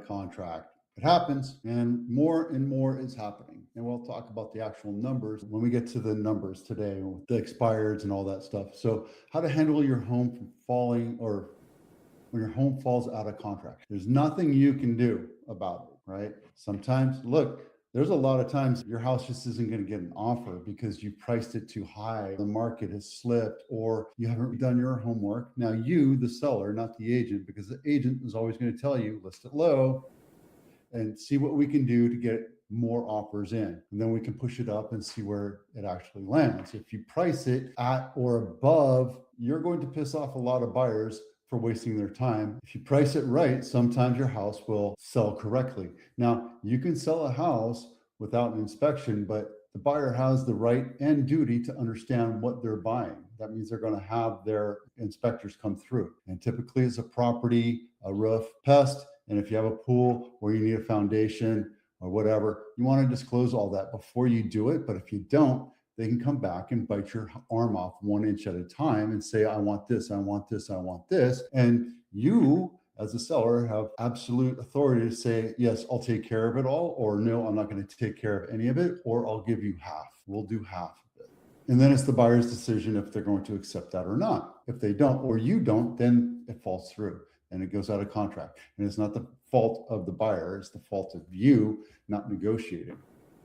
of contract. It happens, and more is happening. And we'll talk about the actual numbers when we get to the numbers today, with the expireds and all that stuff. So how to handle your home from falling, or when your home falls out of contract. There's nothing you can do about it, right? Sometimes, look, there's a lot of times your house just isn't going to get an offer because you priced it too high, the market has slipped, or you haven't done your homework. Now you, the seller, not the agent, because the agent is always going to tell you, list it low and see what we can do to get more offers in. And then we can push it up and see where it actually lands. If you price it at or above, you're going to piss off a lot of buyers for wasting their time. If you price it right, sometimes your house will sell correctly. Now, you can sell a house without an inspection, but the buyer has the right and duty to understand what they're buying. That means they're going to have their inspectors come through. And typically it's a property, a roof, pest, and if you have a pool or you need a foundation or whatever, you want to disclose all that before you do it. But if you don't, they can come back and bite your arm off 1 inch at a time and say, I want this, I want this, I want this. And you, as a seller, have absolute authority to say, yes, I'll take care of it all, or no, I'm not going to take care of any of it, or I'll give you half. We'll do half of it. And then it's the buyer's decision if they're going to accept that or not. If they don't, or you don't, then it falls through and it goes out of contract. And it's not the fault of the buyer, it's the fault of you not negotiating.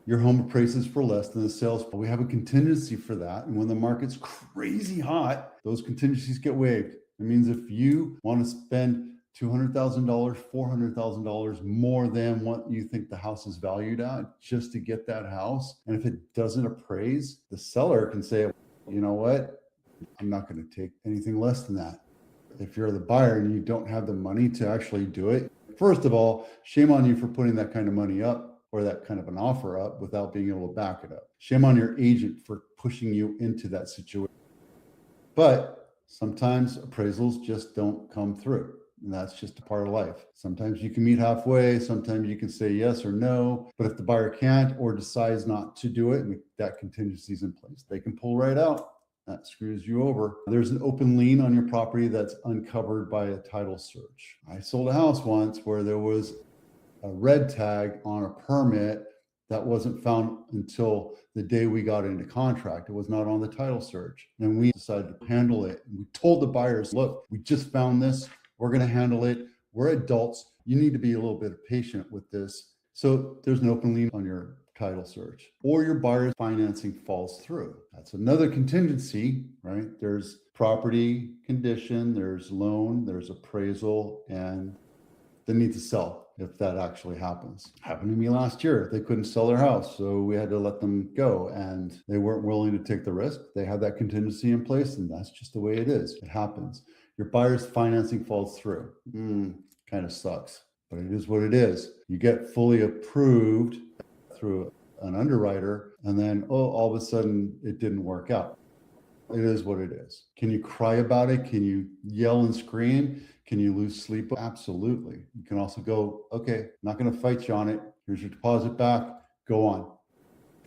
Your home appraises for less than the sales. We have a contingency for that. And when the market's crazy hot, those contingencies get waived. It means if you want to spend $200,000, $400,000 more than what you think the house is valued at just to get that house, and if it doesn't appraise, the seller can say, you know what, I'm not going to take anything less than that. If you're the buyer and you don't have the money to actually do it, first of all, shame on you for putting that kind of money up or that kind of an offer up without being able to back it up. Shame on your agent for pushing you into that situation. But sometimes appraisals just don't come through. And that's just a part of life. Sometimes you can meet halfway. Sometimes you can say yes or no. But if the buyer can't or decides not to do it, and that contingency is in place, they can pull right out. That screws you over. There's an open lien on your property that's uncovered by a title search. I sold a house once where there was a red tag on a permit that wasn't found until the day we got into contract. It was not on the title search. And we decided to handle it. And we told the buyers, look, we just found this. We're going to handle it. We're adults. You need to be a little bit patient with this. So there's an open lien on your title search, or your buyer's financing falls through. That's another contingency, right? There's property condition, there's loan, there's appraisal, and the need to sell if that actually happens. Happened to me last year. They couldn't sell their house, so we had to let them go, and they weren't willing to take the risk. They had that contingency in place, and that's just the way it is. It happens. Your buyer's financing falls through. Kind of sucks, but it is what it is. You get fully approved through an underwriter, and then, all of a sudden it didn't work out. It is what it is. Can you cry about it? Can you yell and scream? Can you lose sleep? Absolutely. You can also go, okay, not going to fight you on it. Here's your deposit back. Go on.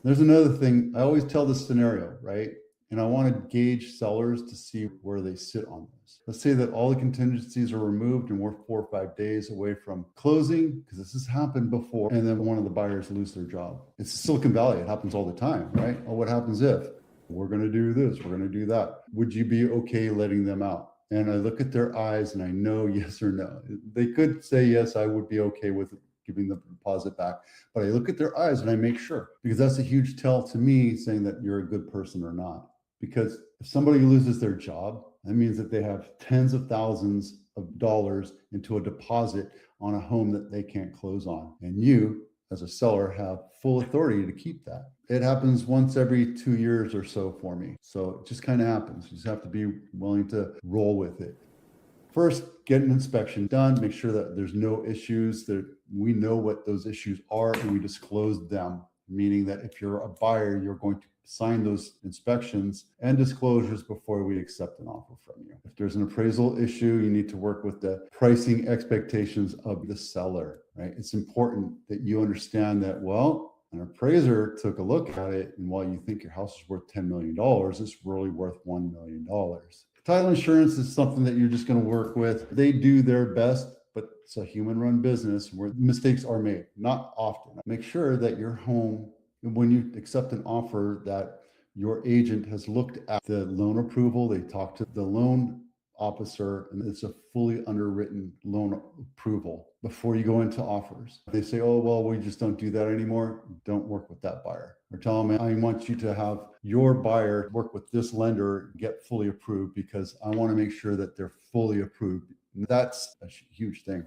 There's another thing. I always tell this scenario, right? And I want to gauge sellers to see where they sit on this. Let's say that all the contingencies are removed and we're 4 or 5 days away from closing, because this has happened before, and then one of the buyers lose their job. It's Silicon Valley. It happens all the time, right? Oh, what happens if? We're going to do this, we're going to do that. Would you be okay letting them out? And I look at their eyes and I know yes or no. They could say, yes, I would be okay with giving the deposit back. But I look at their eyes and I make sure, because that's a huge tell to me saying that you're a good person or not. Because if somebody loses their job, that means that they have tens of thousands of dollars into a deposit on a home that they can't close on. And you, as a seller, have full authority to keep that. It happens once every 2 years or so for me. So it just kind of happens. You just have to be willing to roll with it. First, get an inspection done. Make sure that there's no issues, that we know what those issues are and we disclose them. Meaning that if you're a buyer, you're going to sign those inspections and disclosures before we accept an offer from you. If there's an appraisal issue, you need to work with the pricing expectations of the seller, right? It's important that you understand that, well, an appraiser took a look at it, and while you think your house is worth $10 million, it's really worth $1 million. Title insurance is something that you're just going to work with. They do their best, but It's a human-run business where mistakes are made, not often. Make sure that your home, when you accept an offer, that your agent has looked at the loan approval, they talked to the loan officer, and it's a fully underwritten loan approval before you go into offers. If they say, oh, well, we just don't do that anymore, don't work with that buyer. Or tell them, I want you to have your buyer work with this lender, get fully approved, because I want to make sure that they're fully approved. And that's a huge thing.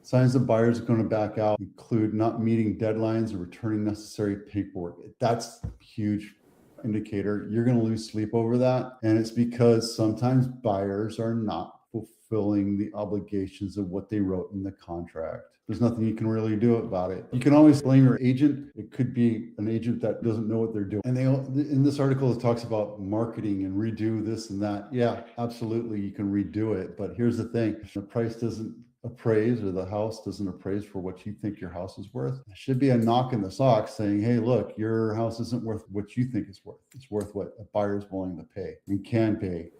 Signs that buyers are going to back out include not meeting deadlines or returning necessary paperwork. That's a huge indicator. You're going to lose sleep over that. And it's because sometimes buyers are not fulfilling the obligations of what they wrote in the contract. There's nothing you can really do about it. You can always blame your agent. It could be an agent that doesn't know what they're doing. And in this article, it talks about marketing and redo this and that. Yeah, absolutely. You can redo it. But here's the thing. If the price doesn't appraise, or the house doesn't appraise for what you think your house is worth, it should be a knock in the socks saying, hey, look, your house isn't worth what you think it's worth. It's worth what a buyer's willing to pay and can pay.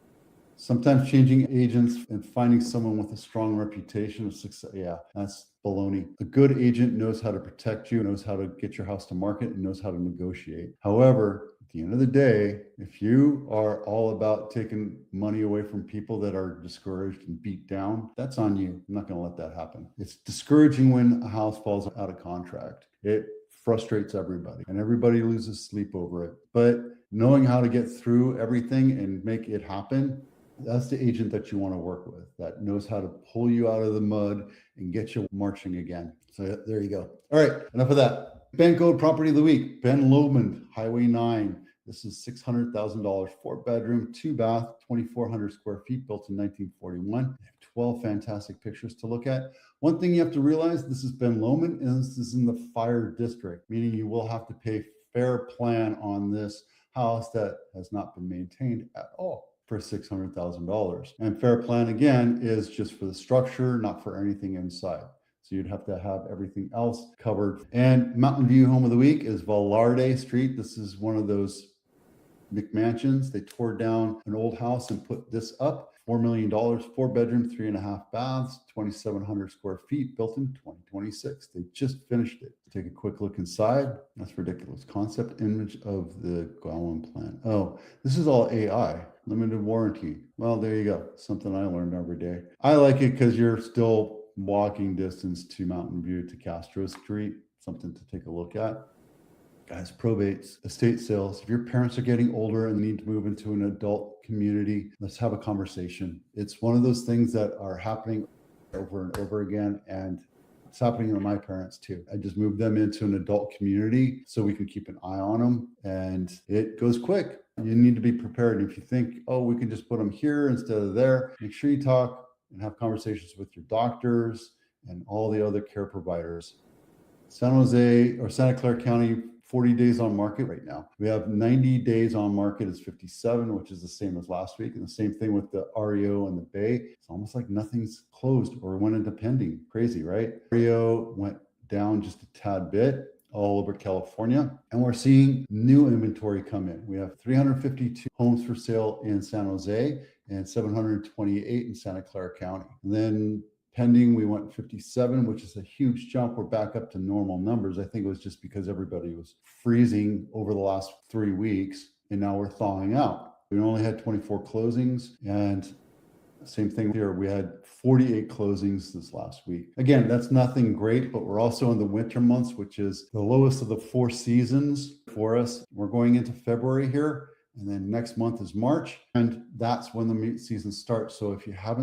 Sometimes changing agents and finding someone with a strong reputation of success, yeah, that's baloney. A good agent knows how to protect you, knows how to get your house to market, and knows how to negotiate. However, at the end of the day, if you are all about taking money away from people that are discouraged and beat down, that's on you. I'm not going to let that happen. It's discouraging when a house falls out of contract. It frustrates everybody and everybody loses sleep over it. But knowing how to get through everything and make it happen, that's the agent that you want to work with, that knows how to pull you out of the mud and get you marching again. So there you go. All right, enough of that. Ben Code Property of the Week, Ben Loman, Highway 9. This is $600,000, 4-bedroom, 2-bath, 2,400 square feet, built in 1941. I have 12 fantastic pictures to look at. One thing you have to realize, this is Ben Loman, and this is in the fire district, meaning you will have to pay fair plan on this house that has not been maintained at all for $600,000. And fair plan, again, is just for the structure, not for anything inside. So you'd have to have everything else covered. And Mountain View Home of the Week is Velarde Street. This is one of those McMansions. They tore down an old house and put this up. $4 million, 4-bedroom, 3.5 baths, 2,700 square feet, built in 2026. They just finished it. Take a quick look inside. That's ridiculous. Concept image of the Loman plan. Oh, this is all AI. Limited warranty. Well, there you go. Something I learned every day. I like it because you're still walking distance to Mountain View to Castro Street. Something to take a look at. Guys, probates, estate sales. If your parents are getting older and need to move into an adult community, let's have a conversation. It's one of those things that are happening over and over again, and it's happening to my parents too. I just moved them into an adult community so we can keep an eye on them, and it goes quick. You need to be prepared. If you think, oh, we can just put them here instead of there, make sure you talk and have conversations with your doctors and all the other care providers. San Jose or Santa Clara County, 40 days on market right now. We have 90 days on market is 57, which is the same as last week. And the same thing with the REO and the Bay. It's almost like nothing's closed or went into pending. Crazy, right? REO went down just a tad bit all over California. And we're seeing new inventory come in. We have 352 homes for sale in San Jose and 728 in Santa Clara County. And then pending, we went 57, which is a huge jump. We're back up to normal numbers. I think it was just because everybody was freezing over the last 3 weeks, and now we're thawing out. We only had 24 closings, and same thing here. We had 48 closings this last week. Again, that's nothing great, but we're also in the winter months, which is the lowest of the 4 seasons for us. We're going into February here, and then next month is March, and that's when the meat season starts. So if you haven't